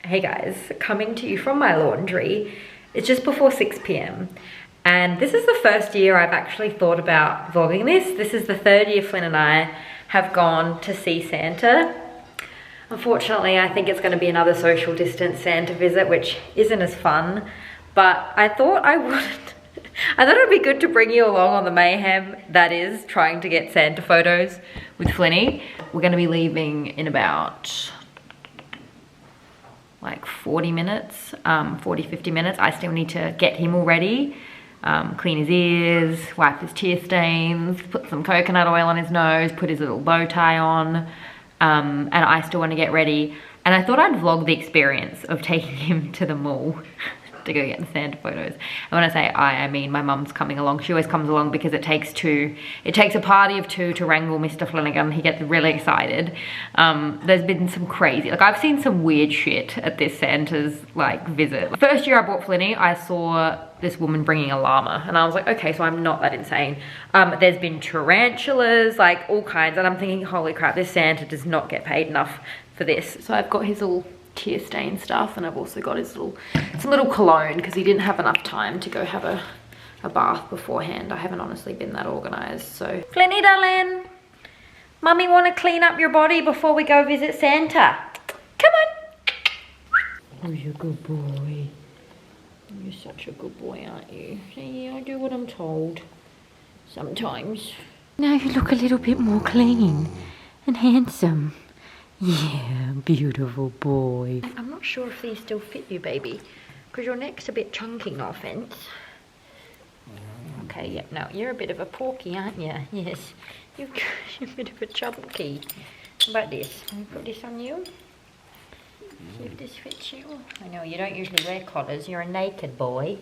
Hey guys, coming to you from my laundry. It's just before 6 p.m. and this is the first year I've actually thought about vlogging this. This is the third year Flynn and I have gone to see Santa. Unfortunately, I think it's going to be another social distance Santa visit, which isn't as fun, but I thought it would be good to bring you along on the mayhem that is trying to get Santa photos with Flinny. We're going to be leaving in about like 40 minutes, 50 minutes. I still need to get him all ready, clean his ears, wipe his tear stains, put some coconut oil on his nose, put his little bow tie on, and I still want to get ready. And I thought I'd vlog the experience of taking him to the mall to go get the Santa photos. And when I say I mean my mum's coming along. She always comes along because it takes a party of two to wrangle Mr. Flanagan. He gets really excited. There's been some crazy, like I've seen some weird shit at this Santa's like visit. First year I bought Flinny, I saw this woman bringing a llama and I was like, okay, so I'm not that insane. There's been tarantulas, like all kinds, and I'm thinking, holy crap, this Santa does not get paid enough for this. So I've got his little tear stain stuff, and I've also got his little cologne because he didn't have enough time to go have a bath beforehand. I haven't honestly been that organized. So Flinny darling, mummy want to clean up your body before we go visit Santa. Come on. Oh, you're a good boy. You're such a good boy, aren't you? Yeah, I do what I'm told sometimes. Now you look a little bit more clean and handsome. Yeah, beautiful boy. I'm not sure if these still fit you, baby, because your neck's a bit chunky, no offense. Okay, yep, no, you're a bit of a porky, aren't you? Yes, you're a bit of a chunky. How about this? Can we put this on you? See if this fits you. I know you don't usually wear collars. You're a naked boy,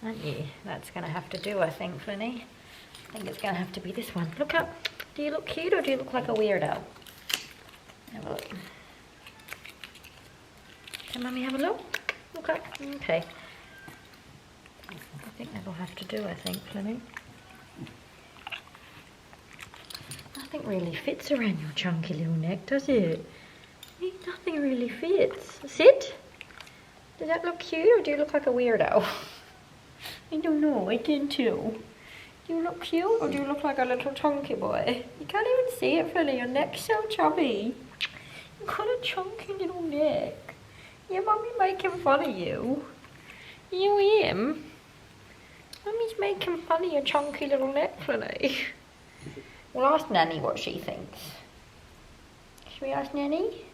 aren't you? That's going to have to do, I think, Flinny. I think it's going to have to be this one. Look up. Do you look cute or do you look like a weirdo? Have a look. Can mummy have a look? Okay. Okay. I think that'll have to do, I think, Fleming. Nothing really fits around your chunky little neck, does it? Nothing really fits. Sit? Does that look cute or do you look like a weirdo? I don't know, I can't tell. Do you look cute or do you look like a little chunky boy? You can't even see it, Flinny. Your neck's so chubby. You've got a chunky little neck. Yeah, mummy's making fun of you. You am. Mummy's making fun of your chunky little neck, Flinny. We'll ask Nanny what she thinks. Should we ask Nanny?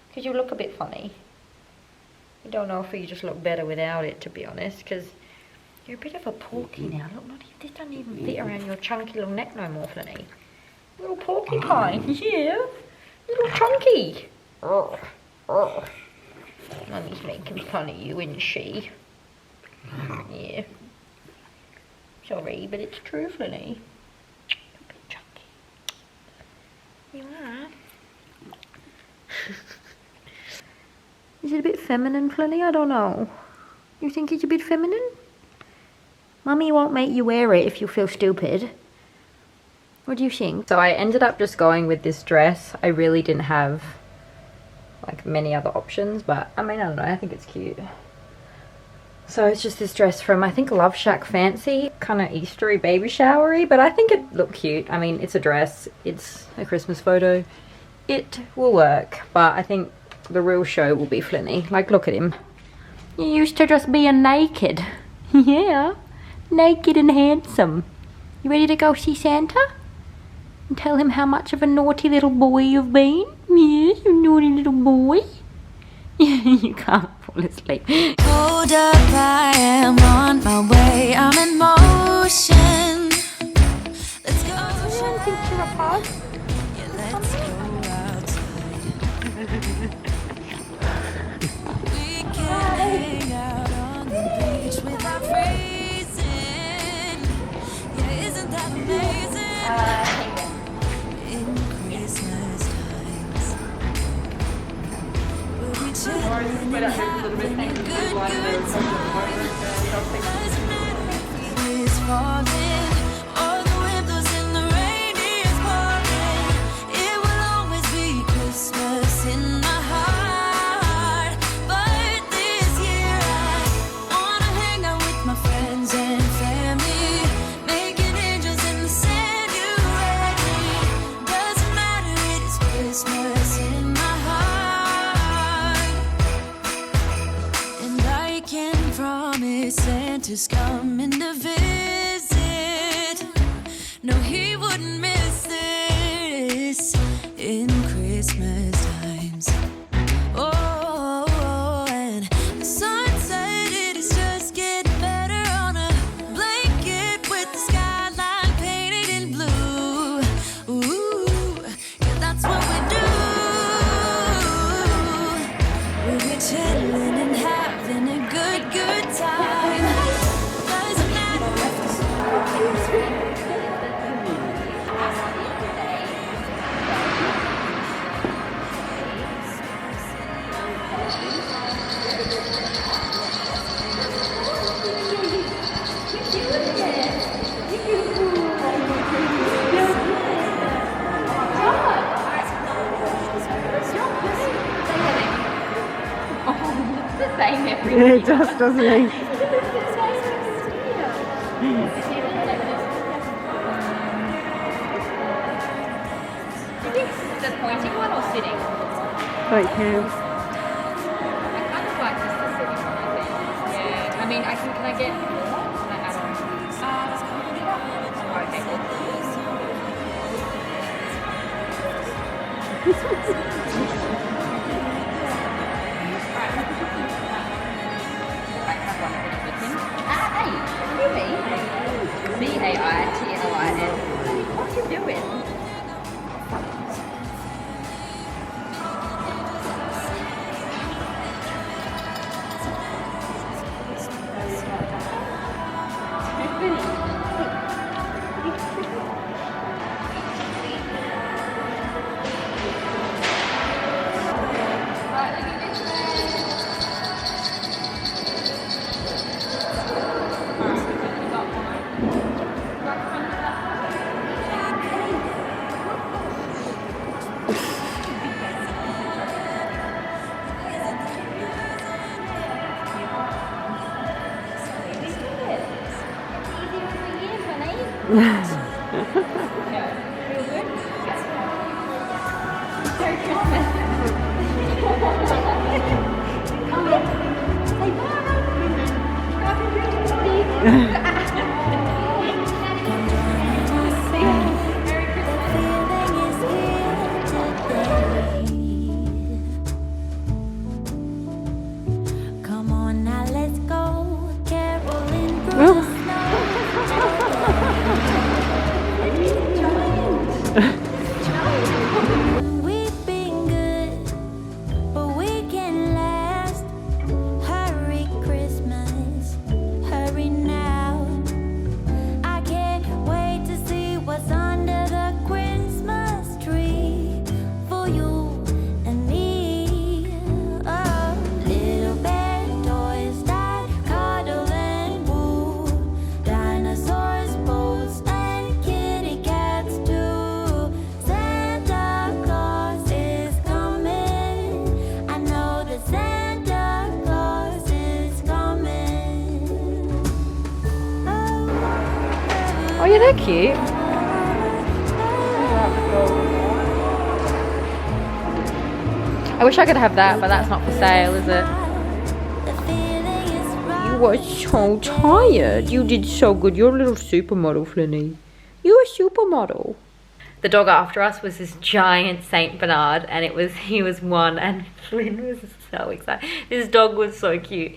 Because you look a bit funny. I don't know if you just look better without it, to be honest, because you're a bit of a porky now. Look, this doesn't even fit around your chunky little neck no more, Flinny. Little porcupine, yeah. Little chunky. Oh, oh. Mummy's making fun of you, isn't she? Yeah. Sorry, but it's true, Flinny. You're a bit chunky. You are. Is it a bit feminine, Flinny? I don't know. You think it's a bit feminine? Mummy won't make you wear it if you feel stupid. What do you think? So I ended up just going with this dress. I really didn't have like many other options, but I mean, I don't know, I think it's cute. So it's just this dress from, I think, Love Shack Fancy, kind of Eastery, baby showery, but I think it looked cute. I mean, it's a dress, it's a Christmas photo. It will work, but I think the real show will be Flinny. Like, look at him. You used to just being naked. Yeah, naked and handsome. You ready to go see Santa? And tell him how much of a naughty little boy you've been? Yes, you naughty little boy. You can't fall asleep. Hold up, I am on my way. I'm in motion. Let's go. Anyone think you're a pug? Yeah, let's go outside. We can hang out on the beach without freezing. Yeah, isn't that amazing? In Christmas times, we'll be chilling and having a good time. It's falling, all the windows in the rain is pouring. It will always be Christmas in my heart. Santa's coming to visit. No, he wouldn't miss this in Christmas times. Oh, and the sun said it is just getting better on a blanket with the skyline painted in blue. Ooh, yeah, that's what we do. We're chilling and having a good time. Doesn't matter if the Same every It does, doesn't it? The pointing one or sitting? Like him. I kind of like just the sitting one, I think. Yeah. I mean, can I get more? Can I add on? Okay, cool. C-A-I-T-L-I-N. What are you doing? Come on now, let's go. Caroling through the snow. We've been good, but we can last. Hurry Christmas, hurry now. I can't wait to see what's under the Christmas tree for you and me. Oh, little bear toys that cuddle and woo, dinosaurs, boats, and kitty cats too. Santa Claus is coming. I know that Santa Claus is coming. Oh yeah, they're cute. I wish I could have that, but that's not for sale, is it? You were so tired. You did so good. You're a little supermodel, Flinny. You're a supermodel. The dog after us was this giant Saint Bernard, and he was one, and Flynn was so excited. This dog was so cute.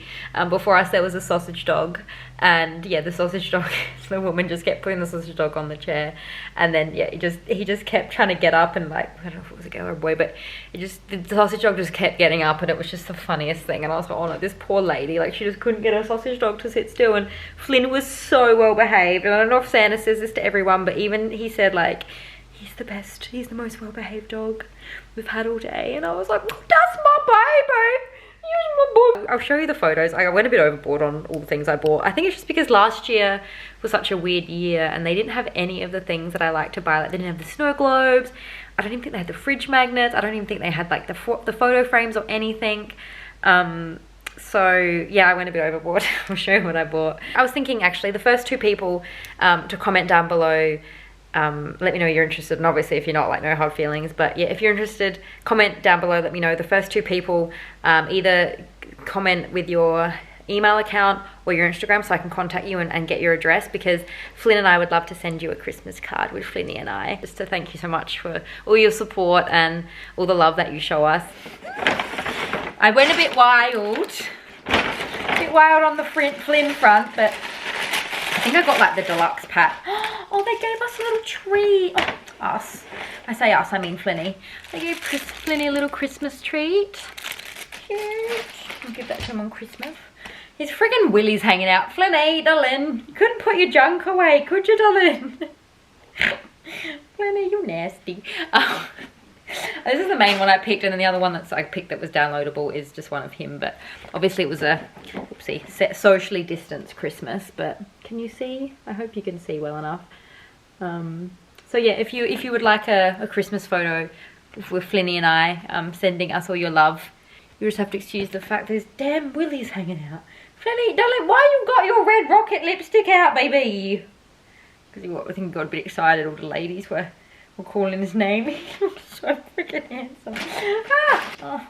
Before us there was a sausage dog, and yeah, the sausage dog, the woman just kept putting the sausage dog on the chair, and then yeah, he just kept trying to get up, and like, I don't know if it was a girl or a boy, but the sausage dog just kept getting up, and it was just the funniest thing. And I was like, oh no, this poor lady, like she just couldn't get her sausage dog to sit still. And Flynn was so well behaved, and I don't know if Santa says this to everyone, but even he said like, he's the best, he's the most well-behaved dog we've had all day. And I was like, that's my baby, he's my boy. I'll show you the photos. I went a bit overboard on all the things I bought. I think it's just because last year was such a weird year, and they didn't have any of the things that I like to buy. Like, they didn't have the snow globes, I don't even think they had the fridge magnets, I don't even think they had like the photo frames or anything. So yeah, I went a bit overboard. I'll show you what I bought. I was thinking actually the first 2 people to comment down below, let me know you're interested, and obviously if you're not, like, no hard feelings, but yeah, if you're interested, comment down below, let me know. The first 2 people, either comment with your email account or your Instagram so I can contact you and get your address, because Flynn and I would love to send you a Christmas card with Flynny and I, just to thank you so much for all your support and all the love that you show us. I went a bit wild on the Flynn front, but I think I got like the deluxe pack. Oh, they gave us a little treat. Oh, us. I say us, I mean Flynny. They gave Flynny a little Christmas treat. Cute. I'll give that to him on Christmas. His friggin' willy's hanging out. Flynny, darling, you couldn't put your junk away, could you, darling? Flynny, you nasty. Oh. This is the main one I picked, and then the other one I picked that was downloadable is just one of him, but obviously it was a, oopsie, socially distanced Christmas, but can you see? I hope you can see well enough. So yeah, if you would like a Christmas photo with Flynny and I, sending us all your love, you just have to excuse the fact there's damn willies hanging out. Flynny, darling, why you got your red rocket lipstick out, baby? Because I think he got a bit excited, all the ladies were calling his name. He looks so freaking handsome. Ah! Oh.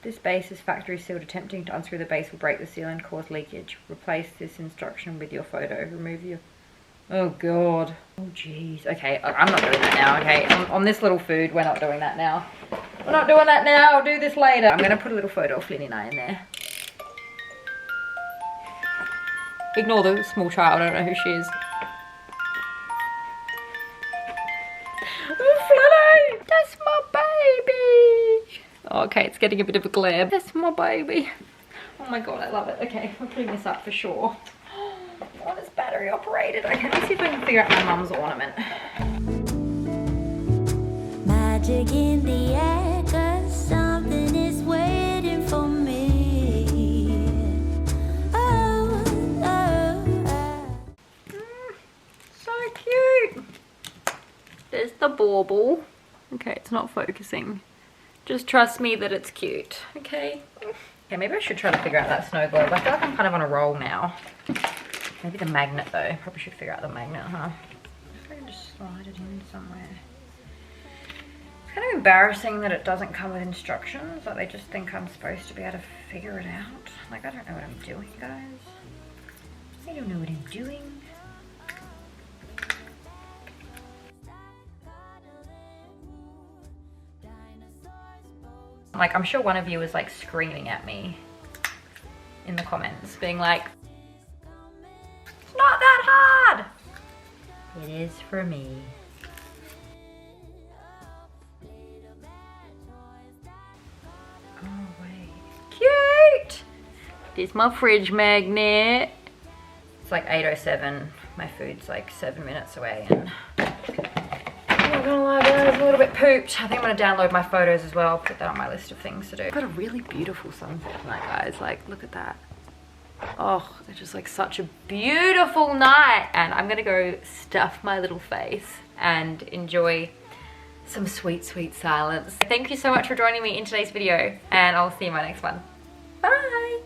This base is factory sealed. Attempting to unscrew the base will break the seal and cause leakage. Replace this instruction with your photo. Remove your... Oh god. Oh jeez. Okay, I'm not doing that now, okay? On this little food, we're not doing that now. We're not doing that now. I'll do this later. I'm gonna put a little photo of Flynny and I in there. Ignore the small child, I don't know who she is. That's my baby. Oh, okay, it's getting a bit of a glare. That's my baby. Oh my god, I love it. Okay, I'm putting this up for sure. Oh, it's battery operated. Okay, let's see if I can figure out my mum's ornament. Magic in the air, 'cause something is waiting for me. Oh, oh, oh. So cute. There's the bauble. Okay, it's not focusing. Just trust me that it's cute, okay? Okay, maybe I should try to figure out that snow globe. I feel like I'm kind of on a roll now. Maybe the magnet though. Probably should figure out the magnet, huh? If I can just slide it in somewhere. It's kind of embarrassing that it doesn't come with instructions. Like they just think I'm supposed to be able to figure it out. Like I don't know what I'm doing, guys. I don't know what I'm doing. Like, I'm sure one of you is like screaming at me in the comments, being like, it's not that hard. It is for me. Oh, wait. Cute! It's my fridge magnet. It's like 8:07. My food's like 7 minutes away, and I'm not gonna lie, guys, I'm a little bit pooped. I think I'm gonna download my photos as well, put that on my list of things to do. I've got a really beautiful sunset tonight, guys. Like, look at that. Oh, it's just like such a beautiful night. And I'm gonna go stuff my little face and enjoy some sweet, sweet silence. Thank you so much for joining me in today's video, and I'll see you in my next one. Bye.